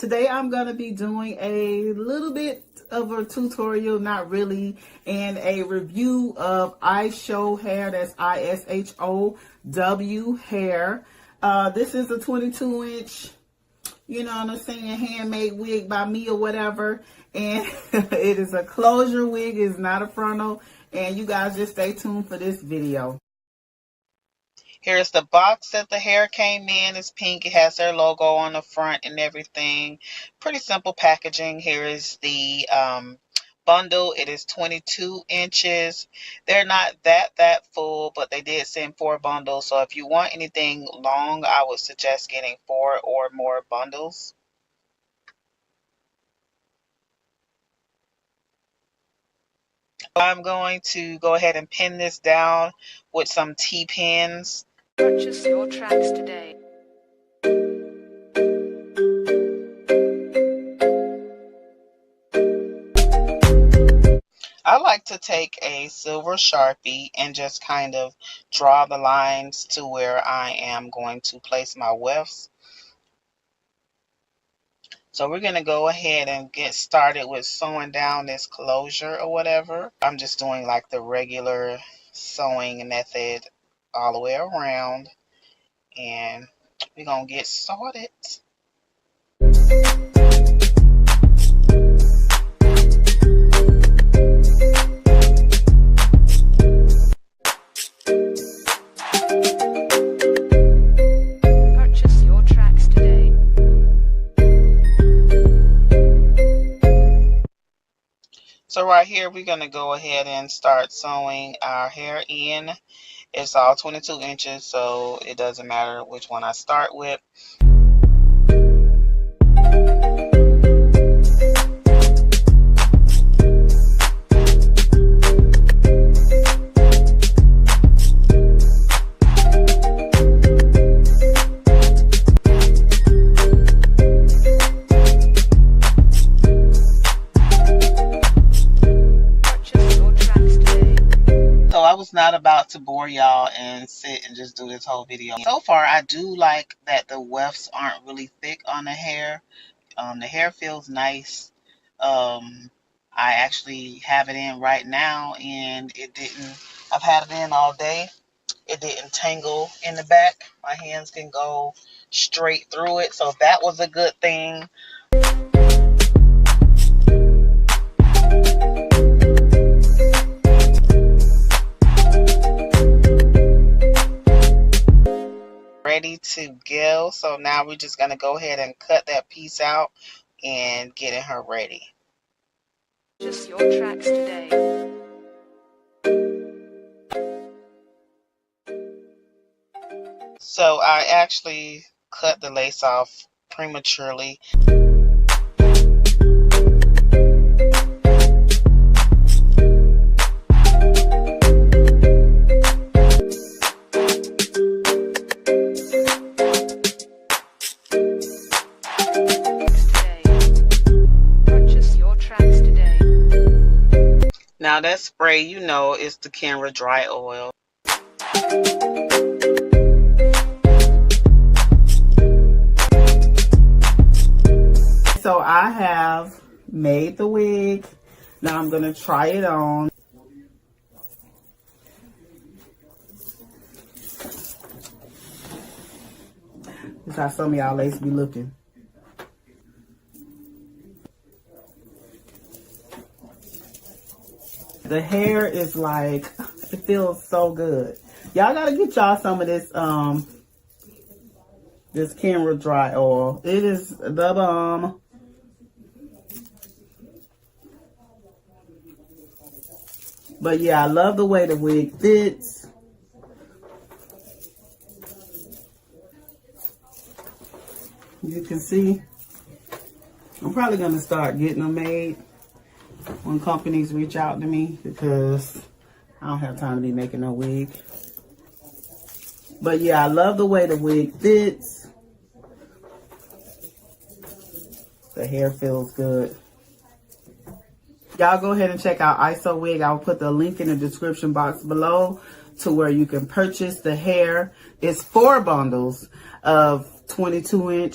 Today I'm going to be doing a little bit of a tutorial, not really, and a review of Ishow hair. That's ISHOW hair. This is a 22-inch, you know what I'm saying, handmade wig by me or whatever. And it is a closure wig, it's not a frontal. And you guys just stay tuned for this video. Here's the box that the hair came in. It's pink. It has their logo on the front and everything. Pretty simple packaging. Here is the bundle. It is 22 inches. They're not that full, but they did send 4 bundles. So if you want anything long, I would suggest getting 4 or more bundles. I'm going to go ahead and pin this down with some T-pins. Purchase your tracks today. I like to take a silver Sharpie and just kind of draw the lines to where I am going to place my wefts. So we're going to go ahead and get started with sewing down this closure or whatever. I'm just doing like the regular sewing method all the way around, and we're going to get started. Purchase your tracks today. So right here, we're going to go ahead and start sewing our hair in. It's all 22 inches, so it doesn't matter which one I start with. I was not about to bore y'all and sit and just do this whole video. So far, I do like that the wefts aren't really thick on the hair. The hair feels nice. I actually have it in right now, and I've had it in all day. It didn't tangle in the back. My hands can go straight through it, so that was a good thing. Ready to go. So now we're just going to go ahead and cut that piece out and getting her ready. Purchase your tracks today. So I actually cut the lace off prematurely. Now that spray, you know, is the Kenra dry oil. So I have made the wig. Now I'm going to try it on. This is how some of y'all ladies be looking. The hair is like, it feels so good. Y'all gotta get y'all some of this this Kenra dry oil. It is the bomb. But yeah, I love the way the wig fits. You can see, I'm probably gonna start getting them made when companies reach out to me, because I don't have time to be making no wig. But yeah, I love the way the wig fits. The hair feels good. Y'all go ahead and check out Ishow wig. I'll put the link in the description box below to where you can purchase the hair. It's 4 bundles of 22 inch.